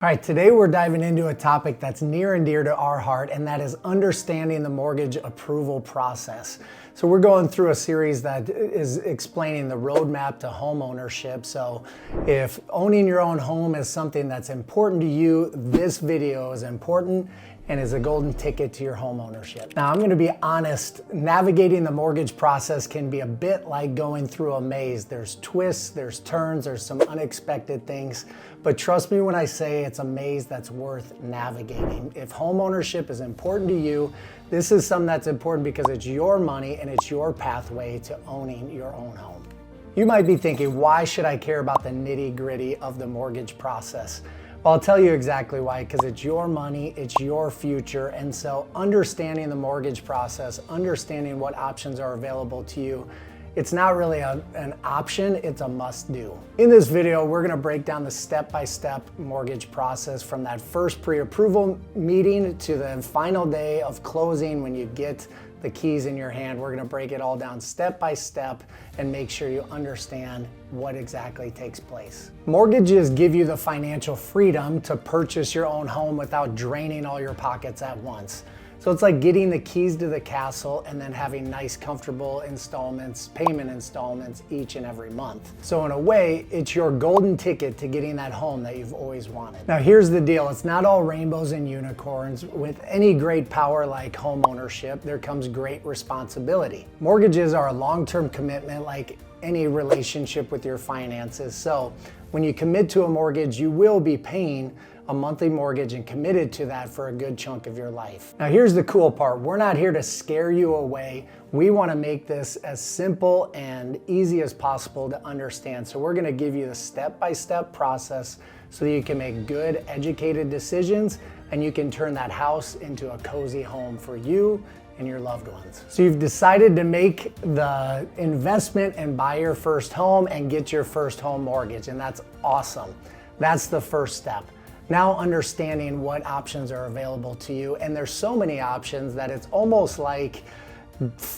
All right, today we're diving into a topic that's near and dear to our heart, and that is understanding the mortgage approval process. So we're going through a series that is explaining the roadmap to home ownership. So if owning your own home is something that's important to you, this video is important and is a golden ticket to your home ownership. Now, I'm going to be honest, navigating the mortgage process can be a bit like going through a maze. There's twists, there's turns, there's some unexpected things, but trust me when I say it's a maze that's worth navigating. If home ownership is important to you, this is something that's important because it's your money and it's your pathway to owning your own home. You might be thinking, why should I care about the nitty-gritty of the mortgage process? Well, I'll tell you exactly why, because it's your money, it's your future, and so understanding the mortgage process, understanding what options are available to you, it's not really an option, it's a must-do. In this video, we're gonna break down the step-by-step mortgage process from that first pre-approval meeting to the final day of closing when you get the keys in your hand. We're gonna break it all down step by step and make sure you understand what exactly takes place. Mortgages give you the financial freedom to purchase your own home without draining all your pockets at once. So it's like getting the keys to the castle and then having nice, comfortable installments, payment installments each and every month. So in a way, it's your golden ticket to getting that home that you've always wanted. Now here's the deal, it's not all rainbows and unicorns. With any great power like home ownership, there comes great responsibility. Mortgages are a long-term commitment like any relationship with your finances. So when you commit to a mortgage, you will be paying a monthly mortgage and committed to that for a good chunk of your life. Now here's the cool part. We're not here to scare you away. We want to make this as simple and easy as possible to understand. So we're going to give you the step-by-step process so that you can make good, educated decisions and you can turn that house into a cozy home for you and your loved ones. So you've decided to make the investment and buy your first home and get your first home mortgage, and that's awesome. That's the first step. Now understanding what options are available to you, and there's so many options that it's almost like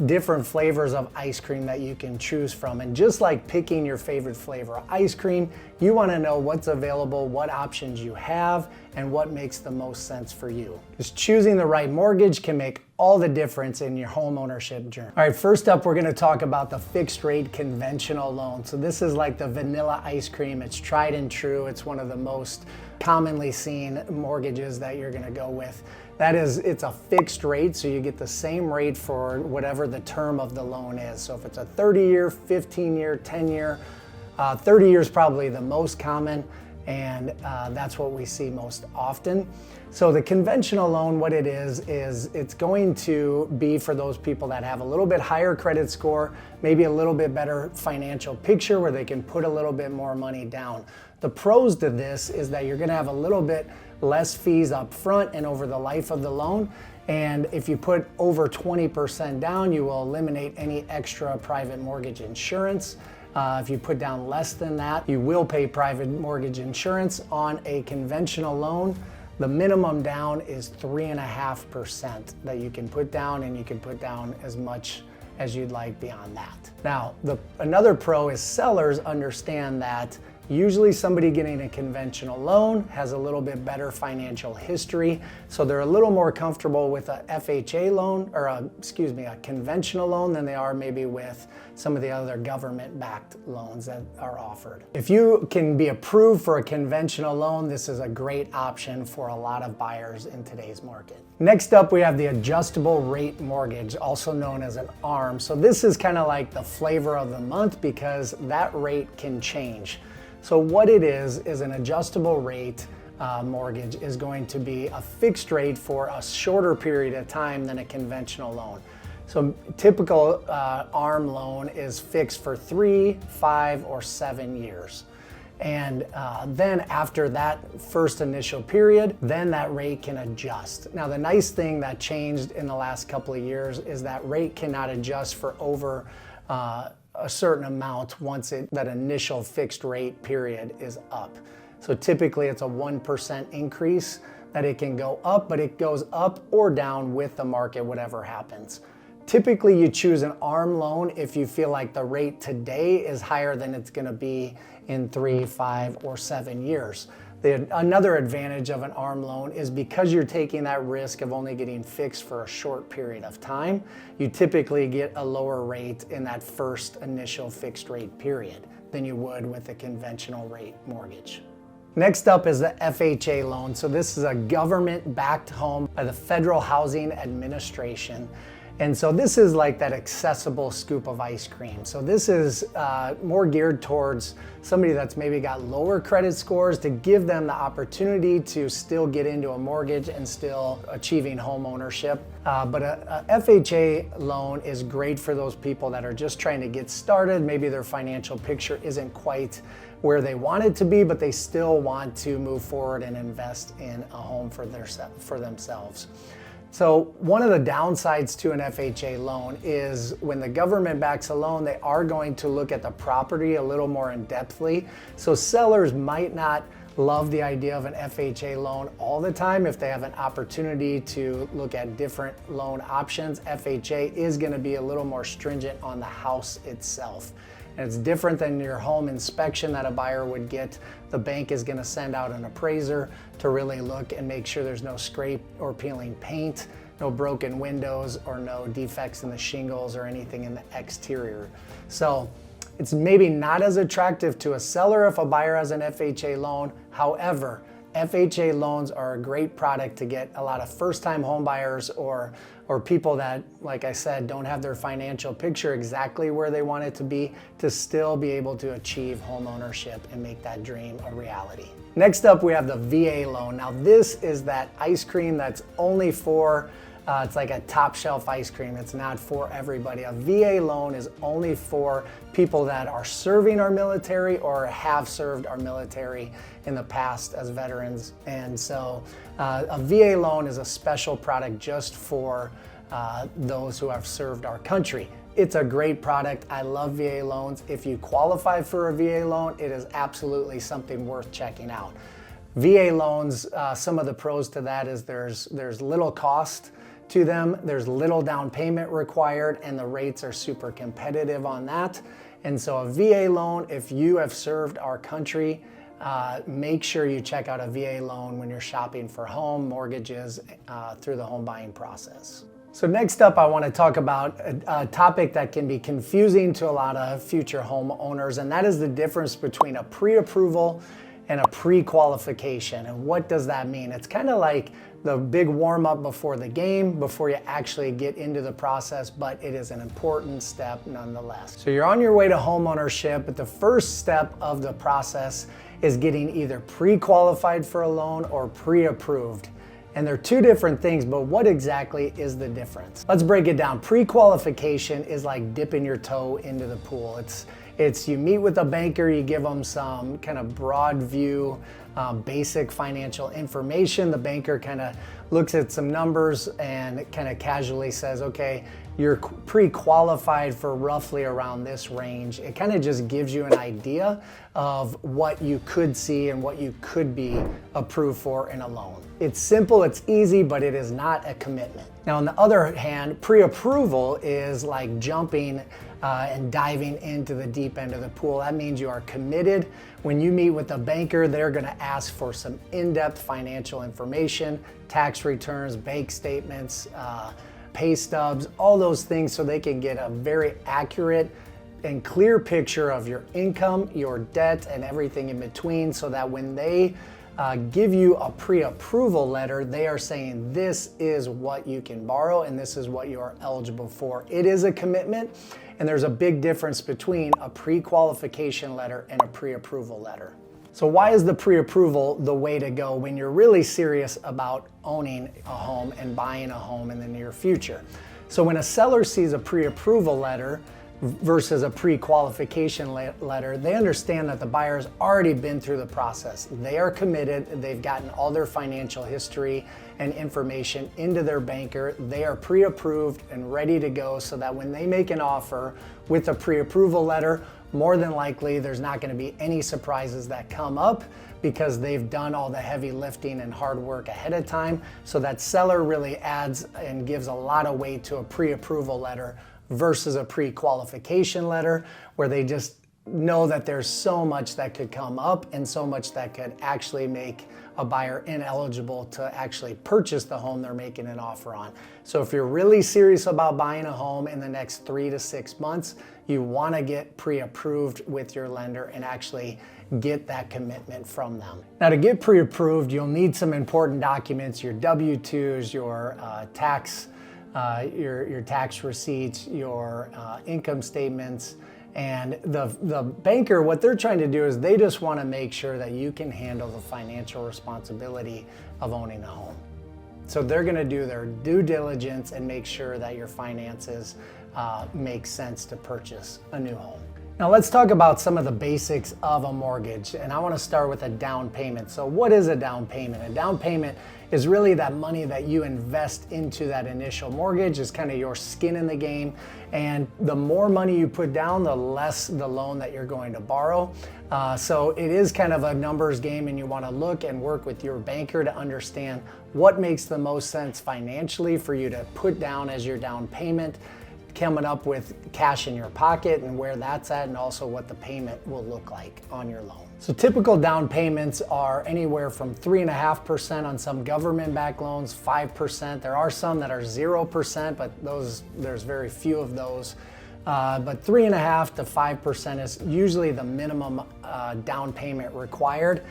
different flavors of ice cream that you can choose from. And just like picking your favorite flavor of ice cream, you want to know what's available, what options you have, and what makes the most sense for you. Because choosing the right mortgage can make all the difference in your home ownership journey. All right, first up, we're going to talk about the fixed rate conventional loan. So this is like the vanilla ice cream. It's tried and true. It's one of the most commonly seen mortgages that you're going to go with. That is, it's a fixed rate, so you get the same rate for whatever the term of the loan is. So if it's a 30-year, 15-year, 10-year, 30 years probably the most common, and that's what we see most often. So the conventional loan, what it is it's going to be for those people that have a little bit higher credit score, maybe a little bit better financial picture where they can put a little bit more money down. The pros to this is that you're going to have a little bit less fees up front and over the life of the loan. And if you put over 20% down, you will eliminate any extra private mortgage insurance. If you put down less than that, you will pay private mortgage insurance. On a conventional loan, the minimum down is 3.5% that you can put down, and you can put down as much as you'd like beyond that. Now, another pro is sellers understand that usually somebody getting a conventional loan has a little bit better financial history, so they're a little more comfortable with a FHA loan, or a conventional loan than they are maybe with some of the other government-backed loans that are offered. If you can be approved for a conventional loan, this is a great option for a lot of buyers in today's market. Next up, we have the adjustable rate mortgage, also known as an ARM. So this is kind of like the flavor of the month because that rate can change. So what it is an adjustable rate mortgage is going to be a fixed rate for a shorter period of time than a conventional loan. So typical ARM loan is fixed for 3, 5, or 7 years. And then after that first initial period, then that rate can adjust. Now the nice thing that changed in the last couple of years is that rate cannot adjust for over a certain amount once that initial fixed rate period is up. So typically it's a 1% increase that it can go up, but it goes up or down with the market, whatever happens. Typically you choose an ARM loan if you feel like the rate today is higher than it's going to be in 3, 5, or 7 years. Another advantage of an ARM loan is because you're taking that risk of only getting fixed for a short period of time, you typically get a lower rate in that first initial fixed rate period than you would with a conventional rate mortgage. Next up is the FHA loan. So this is a government-backed home by the Federal Housing Administration. And so this is like that accessible scoop of ice cream. So this is more geared towards somebody that's maybe got lower credit scores, to give them the opportunity to still get into a mortgage and still achieving home ownership. But a FHA loan is great for those people that are just trying to get started. Maybe their financial picture isn't quite where they want it to be, but they still want to move forward and invest in a home for themselves. So one of the downsides to an FHA loan is when the government backs a loan, they are going to look at the property a little more in-depthly. So sellers might not love the idea of an FHA loan all the time. If they have an opportunity to look at different loan options, FHA is going to be a little more stringent on the house itself. And it's different than your home inspection that a buyer would get. The bank is going to send out an appraiser to really look and make sure there's no scrape or peeling paint, no broken windows, or no defects in the shingles or anything in the exterior. So it's maybe not as attractive to a seller if a buyer has an FHA loan. However, FHA loans are a great product to get a lot of first-time home buyers or people that, like I said, don't have their financial picture exactly where they want it to be, to still be able to achieve home ownership and make that dream a reality. Next up, we have the VA loan. Now this is that ice cream that's only for it's like a top shelf ice cream. It's not for everybody. A VA loan is only for people that are serving our military or have served our military in the past as veterans. And so a VA loan is a special product just for those who have served our country. It's a great product. I love VA loans. If you qualify for a VA loan, it is absolutely something worth checking out. VA loans, some of the pros to that is there's little cost to them, there's little down payment required, and the rates are super competitive on that. And so a VA loan, if you have served our country, make sure you check out a VA loan when you're shopping for home mortgages through the home buying process. So next up, I want to talk about a topic that can be confusing to a lot of future homeowners, and that is the difference between a pre-approval and a pre-qualification. And what does that mean? It's kind of like the big warm-up before the game, before you actually get into the process, but it is an important step nonetheless. So you're on your way to homeownership, but the first step of the process is getting either pre-qualified for a loan or pre-approved. And they're two different things, but what exactly is the difference? Let's break it down. Pre-qualification is like dipping your toe into the pool. It's you meet with a banker, you give them some kind of broad view, basic financial information. The banker kind of looks at some numbers and kind of casually says, okay, you're pre-qualified for roughly around this range. It kind of just gives you an idea of what you could see and what you could be approved for in a loan. It's simple, it's easy, but it is not a commitment. Now, on the other hand, pre-approval is like jumping and diving into the deep end of the pool. That means you are committed. When you meet with a banker, they're going to ask for some in-depth financial information, tax returns, bank statements, pay stubs, all those things, so they can get a very accurate and clear picture of your income, your debt, and everything in between, so that when they give you a pre-approval letter, they are saying this is what you can borrow and this is what you are eligible for. It is a commitment, and there's a big difference between a pre-qualification letter and a pre-approval letter. So why is the pre-approval the way to go when you're really serious about owning a home and buying a home in the near future? So when a seller sees a pre-approval letter versus a pre-qualification letter, they understand that the buyer's already been through the process. They are committed, they've gotten all their financial history and information into their banker. They are pre-approved and ready to go, so that when they make an offer with a pre-approval letter, more than likely there's not going to be any surprises that come up, because they've done all the heavy lifting and hard work ahead of time. So that seller really adds and gives a lot of weight to a pre-approval letter versus a pre-qualification letter, where they just know that there's so much that could come up and so much that could actually make a buyer ineligible to actually purchase the home they're making an offer on. So if you're really serious about buying a home in the next 3 to 6 months, you want to get pre-approved with your lender and actually get that commitment from them. Now, to get pre-approved, you'll need some important documents: your W-2s, your tax receipts, your income statements. And the banker, what they're trying to do is they just want to make sure that you can handle the financial responsibility of owning a home. So they're going to do their due diligence and make sure that your finances make sense to purchase a new home. Now let's talk about some of the basics of a mortgage, and I want to start with a down payment. So what is a down payment? A down payment is really that money that you invest into that initial mortgage. Is kind of your skin in the game, and the more money you put down, the less the loan that you're going to borrow. So it is kind of a numbers game, and you want to look and work with your banker to understand what makes the most sense financially for you to put down as your down payment, coming up with cash in your pocket and where that's at, and also what the payment will look like on your loan. So typical down payments are anywhere from 3.5% on some government-backed loans, 5%. There are some that are 0%, but there's very few of those. But 3.5% to 5% is usually the minimum down payment required.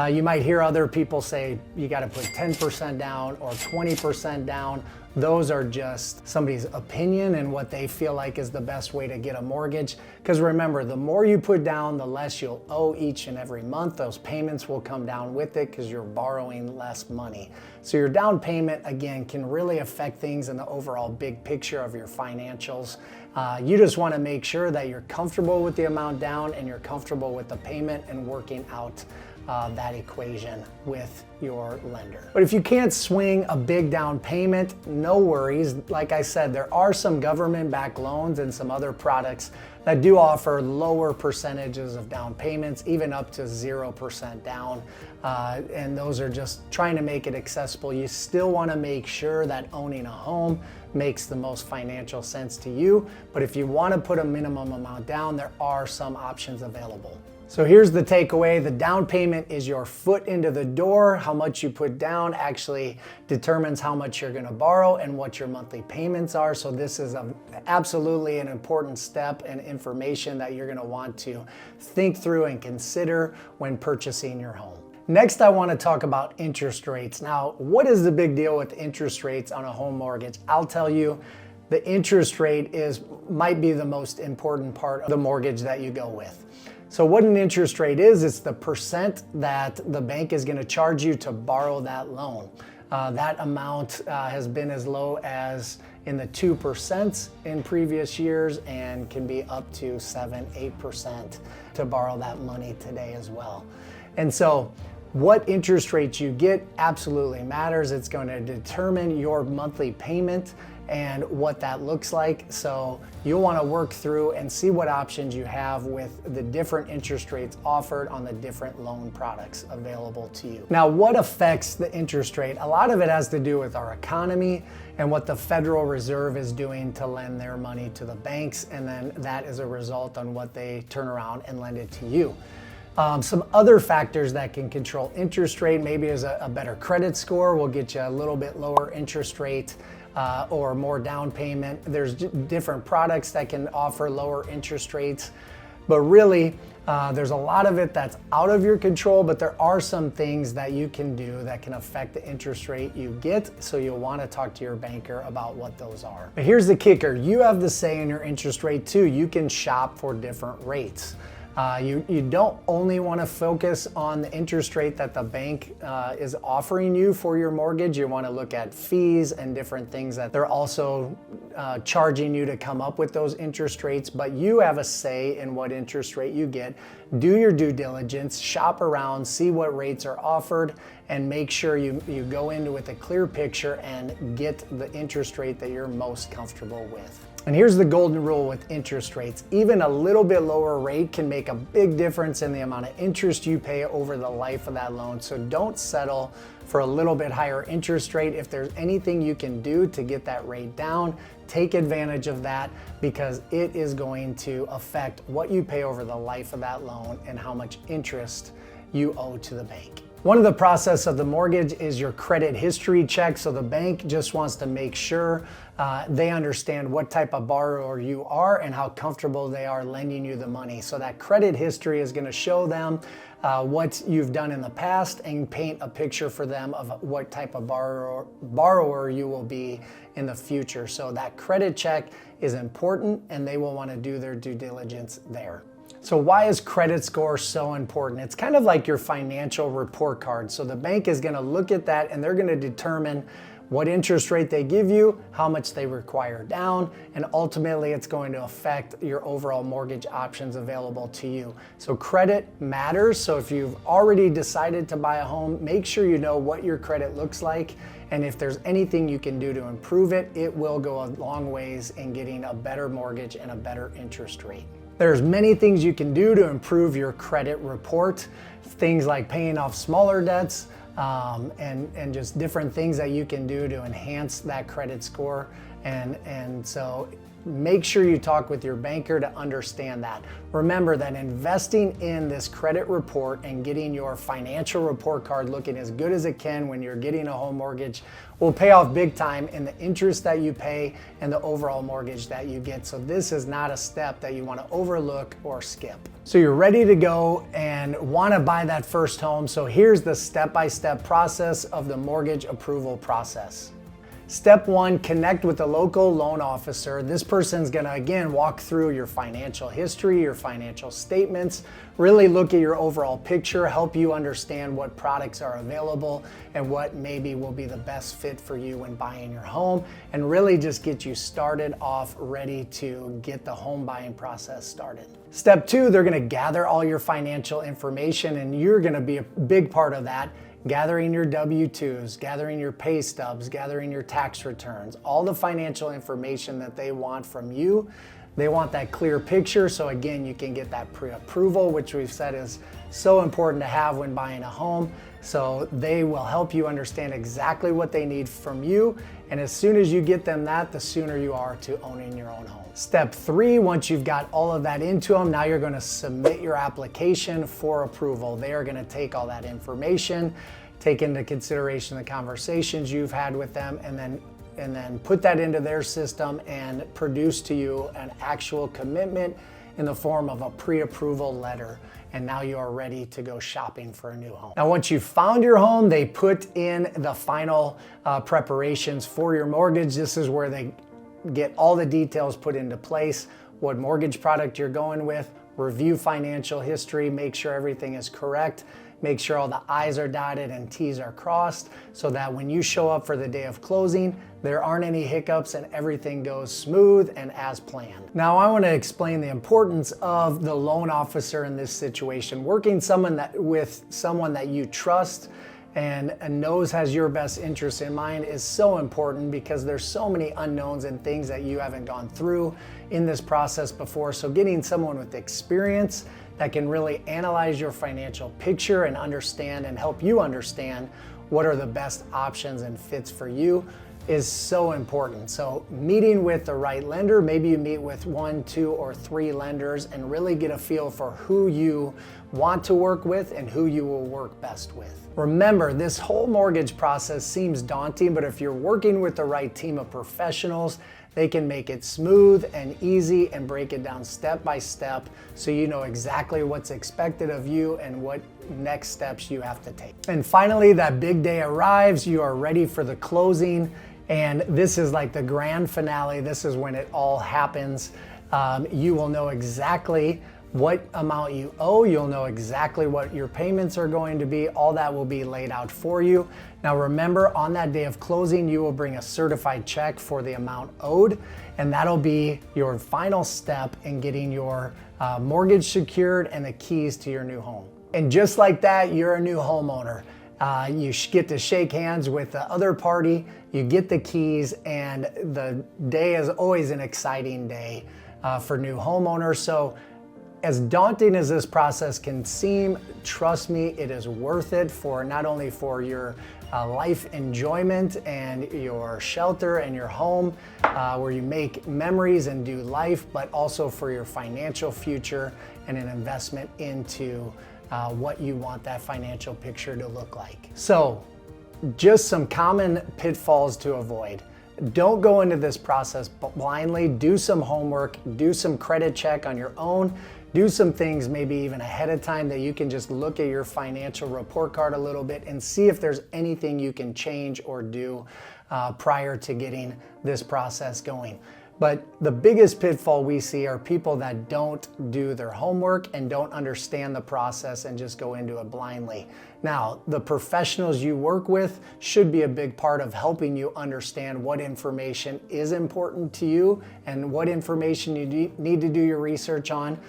You might hear other people say you got to put 10% down or 20% down. Those are just somebody's opinion and what they feel like is the best way to get a mortgage. Because remember, the more you put down, the less you'll owe each and every month. Those payments will come down with it because you're borrowing less money. So your down payment, again, can really affect things in the overall big picture of your financials. You just want to make sure that you're comfortable with the amount down and you're comfortable with the payment and working out that equation with your lender. But if you can't swing a big down payment, no worries. Like I said, there are some government-backed loans and some other products that do offer lower percentages of down payments, even up to 0% down. And those are just trying to make it accessible. You still want to make sure that owning a home makes the most financial sense to you. But if you want to put a minimum amount down, there are some options available. So here's the takeaway. The down payment is your foot into the door. How much you put down actually determines how much you're going to borrow and what your monthly payments are. So this is absolutely an important step and information that you're going to want to think through and consider when purchasing your home. Next, I want to talk about interest rates. Now, what is the big deal with interest rates on a home mortgage? I'll tell you, the interest rate might be the most important part of the mortgage that you go with. So what an interest rate is, it's the percent that the bank is going to charge you to borrow that loan. That amount has been as low as in the 2% in previous years and can be up to 7-8% to borrow that money today as well. And so what interest rates you get absolutely matters. It's going to determine your monthly payment and what that looks like. So you'll want to work through and see what options you have with the different interest rates offered on the different loan products available to you. Now, what affects the interest rate? A lot of it has to do with our economy and what the Federal Reserve is doing to lend their money to the banks, and then that is a result on what they turn around and lend it to you. Some other factors that can control interest rate maybe is a better credit score will get you a little bit lower interest rate or more down payment. There's different products that can offer lower interest rates, but really there's a lot of it that's out of your control, but there are some things that you can do that can affect the interest rate you get, so you'll want to talk to your banker about what those are. But here's the kicker, you have the say in your interest rate too. You can shop for different rates. You don't only want to focus on the interest rate that the bank is offering you for your mortgage. You want to look at fees and different things that they're also charging you to come up with those interest rates, but you have a say in what interest rate you get. Do your due diligence, shop around, see what rates are offered, and make sure you go into with a clear picture and get the interest rate that you're most comfortable with. And here's the golden rule with interest rates. Even a little bit lower rate can make a big difference in the amount of interest you pay over the life of that loan. So don't settle for a little bit higher interest rate. If there's anything you can do to get that rate down, take advantage of that, because it is going to affect what you pay over the life of that loan and how much interest you owe to the bank. One of the process of the mortgage is your credit history check. So the bank just wants to make sure they understand what type of borrower you are and how comfortable they are lending you the money. So that credit history is going to show them what you've done in the past and paint a picture for them of what type of borrower you will be in the future. So that credit check is important, and they will want to do their due diligence there. So why is credit score so important? It's kind of like your financial report card. So the bank is going to look at that, and they're going to determine what interest rate they give you, how much they require down, and ultimately it's going to affect your overall mortgage options available to you. So credit matters. So if you've already decided to buy a home, make sure you know what your credit looks like. And if there's anything you can do to improve it, it will go a long ways in getting a better mortgage and a better interest rate. There's many things you can do to improve your credit report. Things like paying off smaller debts, and just different things that you can do to enhance that credit score. And so make sure you talk with your banker to understand that. Remember that investing in this credit report and getting your financial report card looking as good as it can when you're getting a home mortgage will pay off big time in the interest that you pay and the overall mortgage that you get. So this is not a step that you want to overlook or skip. So you're ready to go and want to buy that first home. So here's the step-by-step process of the mortgage approval process. Step one, connect with the local loan officer. This person's gonna, again, walk through your financial history, your financial statements, really look at your overall picture, help you understand what products are available and what maybe will be the best fit for you when buying your home, and really just get you started off ready to get the home buying process started. Step two, they're gonna gather all your financial information, and you're gonna be a big part of that. Gathering your W-2s, gathering your pay stubs, gathering your tax returns, all the financial information that they want from you. They want that clear picture, so again, you can get that pre-approval, which we've said is so important to have when buying a home. So they will help you understand exactly what they need from you, and as soon as you get them that, the sooner you are to owning your own home. Step three, once you've got all of that into them, now you're going to submit your application for approval. They are going to take all that information, take into consideration the conversations you've had with them, and then put that into their system and produce to you an actual commitment in the form of a pre-approval letter. And now you are ready to go shopping for a new home. Now, once you've found your home, they put in the final preparations for your mortgage. This is where they get all the details put into place, what mortgage product you're going with, review financial history, make sure everything is correct, make sure all the I's are dotted and T's are crossed, so that when you show up for the day of closing, there aren't any hiccups and everything goes smooth and as planned. Now, I want to explain the importance of the loan officer in this situation. Working with someone that you trust and knows has your best interest in mind is so important, because there's so many unknowns and things that you haven't gone through in this process before. So getting someone with experience that can really analyze your financial picture and understand and help you understand what are the best options and fits for you is so important. So meeting with the right lender, maybe you meet with 1, 2, or 3 lenders and really get a feel for who you want to work with and who you will work best with. Remember, this whole mortgage process seems daunting, but if you're working with the right team of professionals, they can make it smooth and easy and break it down step by step, so you know exactly what's expected of you and what next steps you have to take. And finally, that big day arrives. You are ready for the closing, and this is like the grand finale. This is when it all happens. You will know exactly what amount you owe. You'll know exactly what your payments are going to be. All that will be laid out for you. Now remember, on that day of closing, you will bring a certified check for the amount owed, and that'll be your final step in getting your mortgage secured and the keys to your new home. And just like that, you're a new homeowner. You get to shake hands with the other party, you get the keys, and the day is always an exciting day for new homeowners. So as daunting as this process can seem, trust me, it is worth it for not only for your life enjoyment and your shelter and your home, where you make memories and do life, but also for your financial future and an investment into what you want that financial picture to look like. So, just some common pitfalls to avoid. Don't go into this process blindly. Do some homework, do some credit check on your own, do some things maybe even ahead of time that you can just look at your financial report card a little bit and see if there's anything you can change or do prior to getting this process going. But the biggest pitfall we see are people that don't do their homework and don't understand the process and just go into it blindly. Now, the professionals you work with should be a big part of helping you understand what information is important to you and what information you need to do your research on.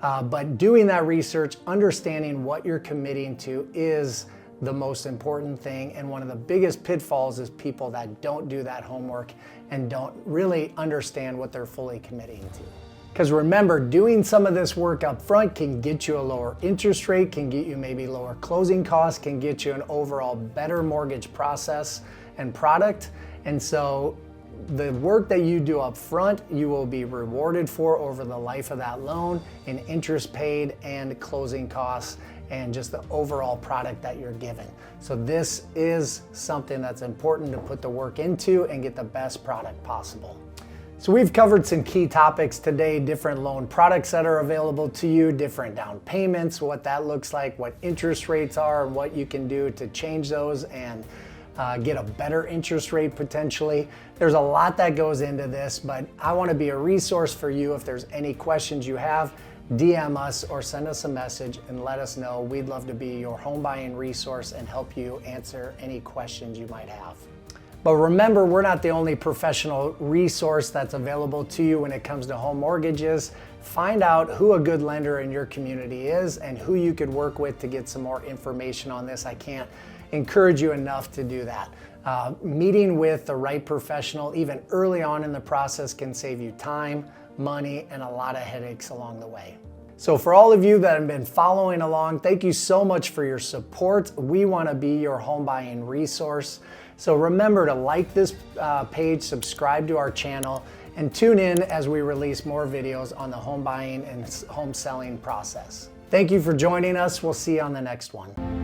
But doing that research, understanding what you're committing to is the most important thing, and one of the biggest pitfalls is people that don't do that homework and don't really understand what they're fully committing to. Because remember, doing some of this work up front can get you a lower interest rate, can get you maybe lower closing costs, can get you an overall better mortgage process and product. And so the work that you do up front, you will be rewarded for over the life of that loan in interest paid and closing costs and just the overall product that you're given. So this is something that's important to put the work into and get the best product possible. So we've covered some key topics today, different loan products that are available to you, different down payments, what that looks like, what interest rates are, and what you can do to change those and get a better interest rate potentially. There's a lot that goes into this, but I want to be a resource for you. If there's any questions you have, DM us or send us a message and let us know. We'd love to be your home buying resource and help you answer any questions you might have. But remember, we're not the only professional resource that's available to you when it comes to home mortgages. Find out who a good lender in your community is and who you could work with to get some more information on this. I can't encourage you enough to do that. Meeting with the right professional even early on in the process can save you time, money, and a lot of headaches along the way. So for all of you that have been following along, thank you so much for your support. We want to be your home buying resource. So remember to like this page, subscribe to our channel, and tune in as we release more videos on the home buying and home selling process. Thank you for joining us. We'll see you on the next one.